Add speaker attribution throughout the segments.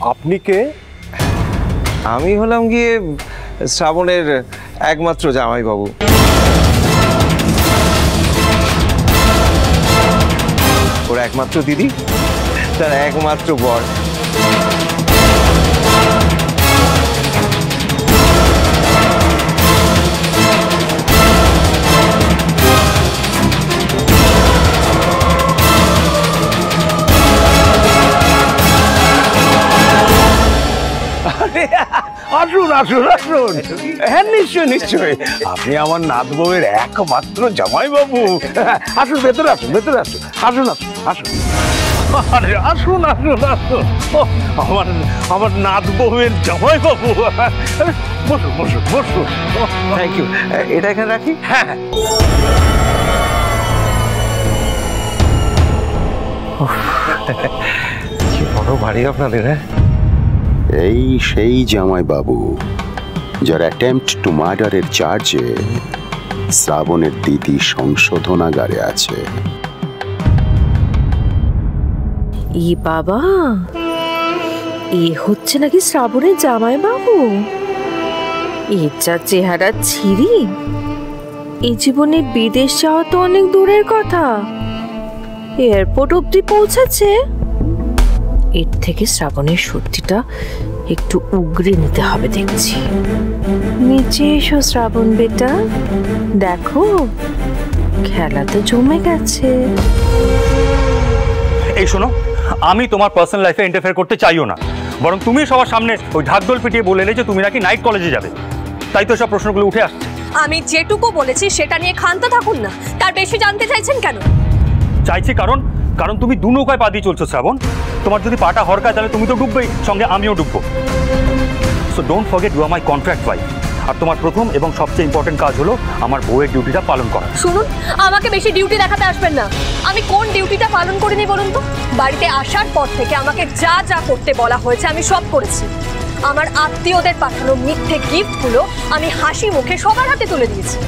Speaker 1: আপনি কে?
Speaker 2: আমি হলাম গিয়ে শ্রাবণের একমাত্র জামাইবাবু। ওর একমাত্র দিদি, তার একমাত্র বর।
Speaker 1: আসুন আসুন আসুন। হ্যাঁ নিশ্চয় নিশ্চয়, আপনি আমার নাত বউয়ের একমাত্র জামাইবাবু। আসুন, ভেতরে আসুন, ভেতরে আসুন, আসুন আসুন আসুন। আরে আসুন আসুন আসুন, আমার আমার নাত বউয়ের জামাইবাবু। বসুন বসুন বসুন।
Speaker 2: Thank you. এটা এখানে রাখি?
Speaker 1: হ্যাঁ।
Speaker 2: কি বড় বাড়ি আপনাদের। হ্যাঁ,
Speaker 3: এই সেই জামাইবাবু যার অ্যাটেম্পট টু মার্ডারের চার্জে শ্রাবণের দিদি সংশোধনাগারে আছে।
Speaker 4: ই বাবা, এ হচ্ছে নাকি শ্রাবণের জামাইবাবু? এর যা চেহারা ছিরি, এই জীবনে বিদেশ যাওয়া তো অনেক দূরের কথা, এয়ারপোর্ট অব্দি পৌঁছেছে। এর থেকে শ্রাবণের সত্যিটা একটু উগরে নিতে হবে দেখছি। নিচে এসো শ্রাবণ বেটা, দেখো খেলা তো জমে গেছে।
Speaker 5: এই শোনো, আমি তোমার পার্সোনাল লাইফে ইন্টারফেয়ার করতে চাইও না, বরং তুমি সবার সামনে ওই ঢাকঢোল পিটিয়ে বলে যে তুমি নাকি নাইট কলেজে যাবে, তাই তো সব প্রশ্নগুলো উঠে আসছে।
Speaker 6: আমি যেটুকু বলেছি সেটা নিয়ে ক্ষান্ত থাকুন না, তার বেশি জানতে চাইছেন কেন?
Speaker 5: চাইছি কারণ তুমি দু নৌকায় পা দিয়ে চলছো শ্রাবণ। তোমার যদি পাটা হরকায় তাহলে তুমি তো ডুববেই, সঙ্গে আমিও ডুববো। So don't forget you are my contract wife. আর তোমার প্রথম এবং সবচেয়ে ইম্পর্টেন্ট কাজ হলো আমার বউয়ের ডিউটিটা পালন করা।
Speaker 6: শুনুন, আমাকে বেশি ডিউটি দেখাতে আসবেন না। আমি কোন ডিউটিটা পালন করিনি বলুন তো? বাড়িতে আসার পর থেকে আমাকে যা যা করতে বলা হয়েছে আমি সব করেছি। আমার আত্মীয়দের পাঠানো মিথ্যে গিফটগুলো আমি হাসি মুখে সবার হাতে তুলে দিয়েছি।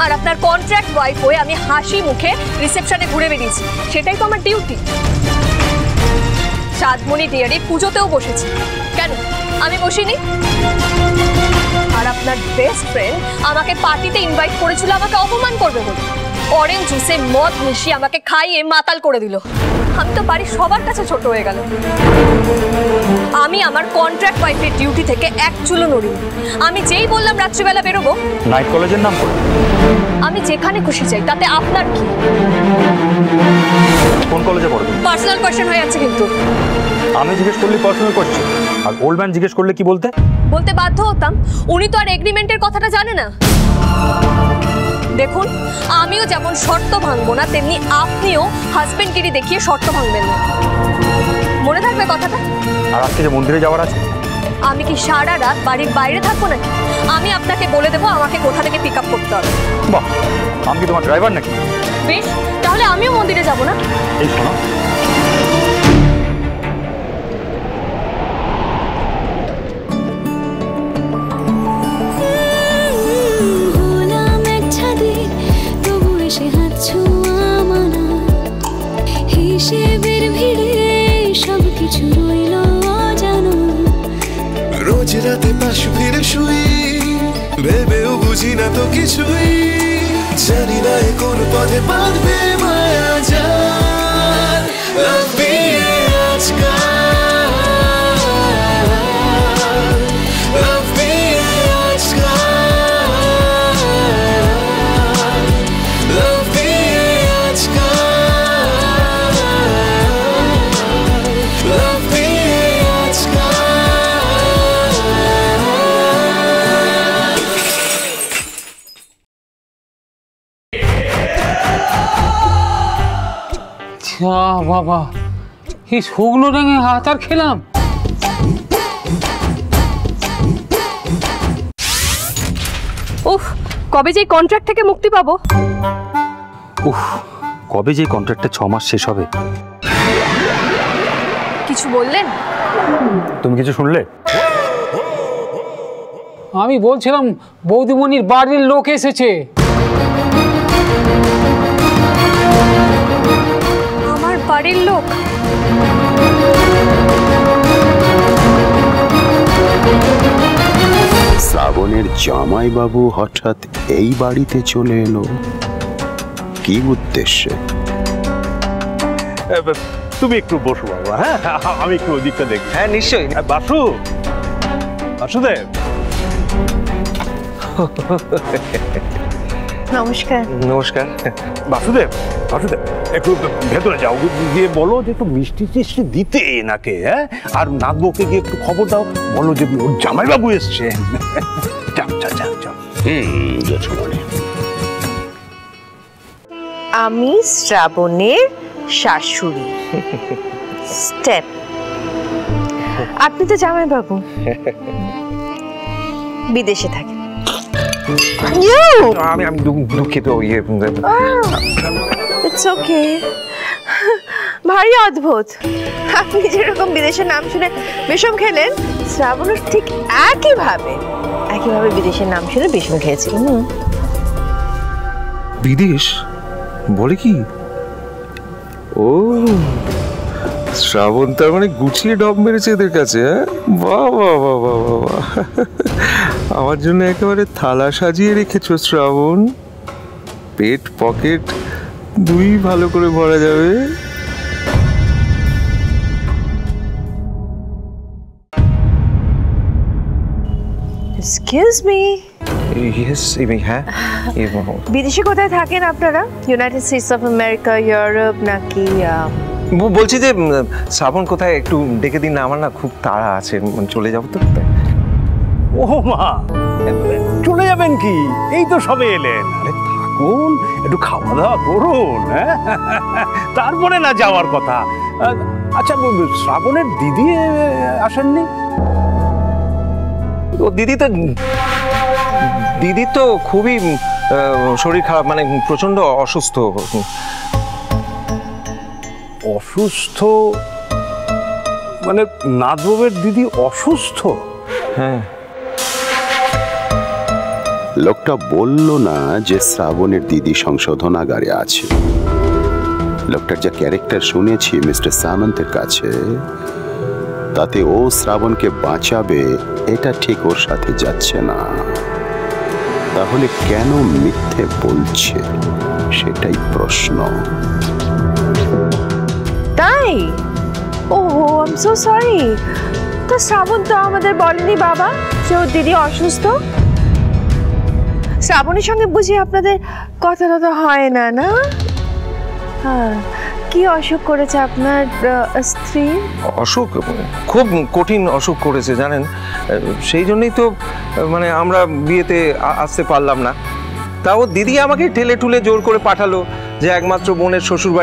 Speaker 6: আর আপনার কন্ট্রাক্ট ওয়াইফ হয়ে আমি হাসি মুখে রিসেপশনে ঘুরে বেরিয়েছি, সেটাই তো আমার ডিউটি। চাঁদমণি ডিয়ারি পুজোতেও বসেছি, কেন আমি বসিনি? আর আপনার বেস্ট ফ্রেন্ড আমাকে পার্টিতে ইনভাইট করেছিল আমাকে অপমান করবে বলে, অরেঞ্জ জুসে মদ মিশিয়ে আমাকে খাইয়ে মাতাল করে দিল। আমি তো বাড়ির সবার কাছে ছোট হয়ে গেল। আমি আমার কন্ট্রাক্ট ওয়াইফের ডিউটি থেকে এক চুলো নড়িনি। আমি যেই বললাম রাত্রিবেলা বেরোবো,
Speaker 5: নাইট কলেজের নাম করে
Speaker 6: আমি যেখানে খুশি যাই, তাতে আপনার কি?
Speaker 5: কোন কলেজে পড়বে?
Speaker 6: পার্সোনাল কোয়েশ্চেন হয়ে যাচ্ছে কিন্তু।
Speaker 5: আমি জিজ্ঞেস করলে পার্সোনাল কোয়েশ্চেন, আর ওল্ড ম্যান জিজ্ঞেস করলে কি বলতে?
Speaker 6: বলতে বাধ্য হতাম, উনি তো আর এগ্রিমেন্টের কথাটা জানে না। দেখুন, আমিও যেমন শর্ত ভাঙবো না, তেমনি আপনিও হাজবেন্ডগিরি দেখিয়ে শর্ত ভাঙবেন না। মনে থাকবে কথাটা?
Speaker 5: আর আজকে যে মন্দিরে যাওয়ার আছে,
Speaker 6: আমি কি সারা রাত বাড়ির বাইরে থাকবো নাকি? আমি আপনাকে বলে দেবো আমাকে কোথা থেকে পিক আপ করতে হবে।
Speaker 5: বাহ, আমি কি তোমার ড্রাইভার নাকি?
Speaker 6: বেশ, তাহলে আমিও মন্দিরে যাব না?
Speaker 5: এই শোনো,
Speaker 7: রোজ রাতে পাশ ফিরে শুই, ভেবেও বুঝি না তো কিছুই, জানি না কোন পথে বাঁধবে মায়া যার আজকাল।
Speaker 8: বাবা, এই শুকনো রঙে হাত আর খেলাম।
Speaker 6: উফ, কবে যে কন্ট্রাক্ট থেকে মুক্তি পাবো?
Speaker 5: উফ, কবে যে কন্ট্রাক্টটা 6 মাস শেষ হবে।
Speaker 6: কিছু বললেন?
Speaker 5: তুমি কিছু শুনলে?
Speaker 8: আমি বলছিলাম বৌদিমণির বাড়ির লোক এসেছে।
Speaker 6: আমার বাড়ির লোক?
Speaker 3: শ্রাবণের জামাইবাবু হঠাৎ এই বাড়িতে চলে এলো? কি উদ্দেশ্যে?
Speaker 1: তুমি একটু বসো বাবা, হ্যাঁ আমি একটু ওদিকটা দেখি।
Speaker 2: হ্যাঁ নিশ্চয়ই।
Speaker 1: বাসু, বাসুদেব।
Speaker 4: নমস্কার।
Speaker 2: নমস্কার।
Speaker 1: বাসুদেব, বাসুদেব একটু ভেতরে যাও, গিয়ে বলো যে একটু মিষ্টি টিষ্টি দিতে নাকে, হ্যাঁ? আর নাতবউকে গিয়ে একটু খবর দাও, বলো যে ওর জামাইবাবু এসছে। যাও যাও যাও যাও।
Speaker 3: জেঠুমণি,
Speaker 4: আমি শ্রাবণের শাশুড়ি। স্টেপ। আপনি তো জামাইবাবু, বিদেশে থাকেন।
Speaker 2: আমি দুঃখিত।
Speaker 4: It's okay. ভারী অদ্ভুত, আপনি যেরকম বিদেশের নাম শুনে বিষম খেলেন, শ্রাবণের ঠিক একইভাবে বিদেশের নাম শুনে বিষম খেয়েছিল।
Speaker 2: বিদেশ বলে কি? ও শ্রাবণ তার মানে গুছিয়ে ডব মেরেছে এদের কাছে। বাহ বাহ বাহ বাহ বাহ, আমার জন্য একেবারে থালা সাজিয়ে রেখেছো শ্রাবণ। পেট পকেট দুই ভালো করে ভরা যাবে।
Speaker 4: Excuse me.
Speaker 2: হ্যাঁ,
Speaker 4: বিদেশে কোথায় থাকেন আপনারা? United states of America, Europe নাকি?
Speaker 2: বলছি যে শ্রাবণ কোথায় একটু ডেকে দিন না, আমার না খুব তাড়া আছে, চলে যাবো তো।
Speaker 1: ও মা, চলে যাবেন কি? এই তো সবে এলেন। আরে থাকুন, একটু খাওয়া দাওয়া করুন, হ্যাঁ তারপরে না যাওয়ার কথা। আচ্ছা, শ্রাবণের দিদি আসেননি?
Speaker 2: ও দিদি তো খুবই শরীর খারাপ, মানে প্রচন্ড অসুস্থ।
Speaker 1: অসুস্থ মানে নাতবউয়ের দিদি অসুস্থ?
Speaker 2: হ্যাঁ।
Speaker 3: লোকটা বলল না যে শ্রাবণের দিদি সংশোধনাগারে আছে? লোকটার যা ক্যারেক্টার শুনেছি মিস্টার সামন্তের কাছে, তাতে ও শ্রাবণকে বাঁচাবে এটা ঠিক ওর সাথে যাচ্ছে না। তাহলে কেন মিথ্যে বলছে সেটাই প্রশ্ন।
Speaker 4: তাই? ওহো, আই এম সো সরি। তো শ্রাবণ তো আমাদের বলেনি বাবা যে ওর দিদি অসুস্থ। শ্রাবণের সঙ্গে বুঝি আপনাদের কথা টথা হয় না, না? হ্যাঁ, কি অসুখ করেছে আপনার স্ত্রী?
Speaker 2: অসুখ খুব কঠিন অসুখ করেছে জানেন, সেই জন্যই তো মানে আমরা বিয়েতে আসতে পারলাম না। তাও দিদি আমাকে ঠেলে ঠুলে জোর করে পাঠালো, যে একমাত্র বোনের শ্বশুর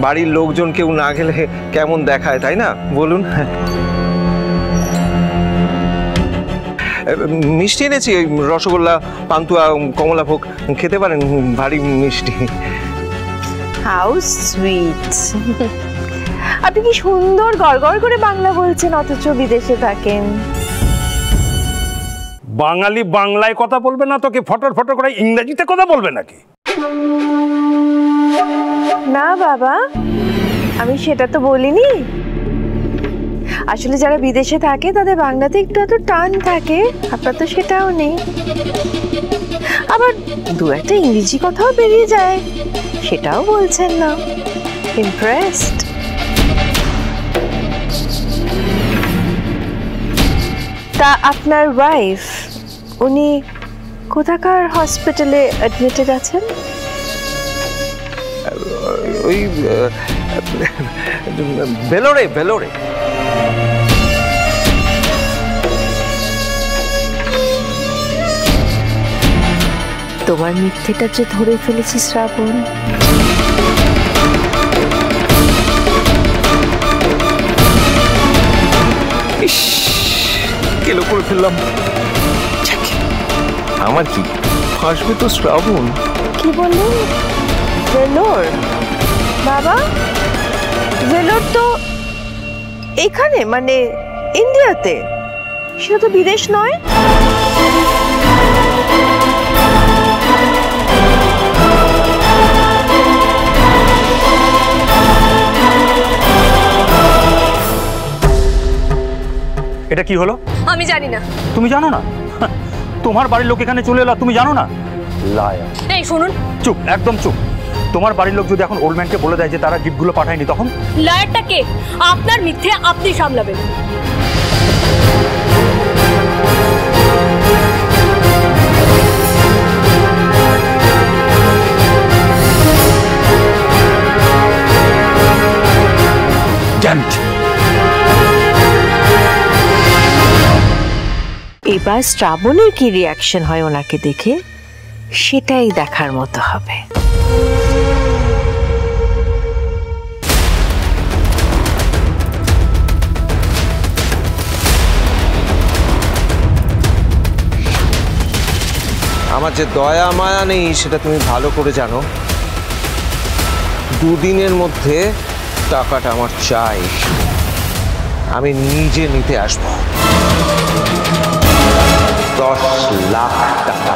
Speaker 2: বাড়ির লোকজন কেউ না গেলে কেমন দেখায়, তাই না বলুন? মিষ্টি এনেছি, রসগোল্লা, পান্তুয়া, কমলাভোগ, খেতে পারেন, ভারী মিষ্টি।
Speaker 4: How sweet. আপনি কি সুন্দর গড়গড় করে বাংলা বলছেন, অথচ বিদেশে থাকেন।
Speaker 1: বাঙালি বাংলায় কথা বলবে না, তোকে ফটর ফটর করে ইংরেজিতে কথা বলবে নাকি?
Speaker 4: না বাবা, আমি সেটা তো বলিনি। আসলে যারা বিদেশে থাকে তাদের বাংলাতে একটু এত টান থাকে, আপনার তো সেটাও নেই। আবার দু একটা ইংরেজি কথাও বেরিয়ে যায়, সেটাও বলছেন না। ইমপ্রেসড। তা আপনার ওয়াইফ, উনি কোথাকার হসপিটালে অ্যাডমিটেড আছেন?
Speaker 2: ওই ভেলোরে।
Speaker 4: তোমার মিথ্যেটা যে ধরে ফেলেছি শ্রাবণ।
Speaker 2: কেলো করে ফেললাম। আমার কি ফাঁসবে তো শ্রাবণ।
Speaker 4: কি বললেন? ভেলোর? বাবা, ভেলোর তো এখানে, মানে ইন্ডিয়াতে, সেটা তো বিদেশ নয়।
Speaker 5: এটা কি হলো?
Speaker 6: আমি জানি না।
Speaker 5: তুমি জানো না? তোমার বাড়ির লোক এখানে চলে এলো, তুমি জানো না? লায়ার।
Speaker 6: এই শুনুন,
Speaker 5: চুপ, একদম চুপ। তোমার বাড়ির লোক যদি এখন ওল্ড ম্যানকে বলে দেয় যে তারা গিফটগুলো পাঠায়নি, তখন?
Speaker 6: লায়ারটা কে? আপনার মিথ্যে আপনি সামলাবেন।
Speaker 4: এবার শ্রাবণের কি রিয়াকশন হয় ওনাকে দেখে, সেটাই দেখার মতো হবে।
Speaker 2: আমার যে দয়া মায়া নেই সেটা তুমি ভালো করে জানো। 2 দিনের মধ্যে টাকাটা আমার চাই, আমি নিজে নিতে আসবো। 10 লাখ টাকা।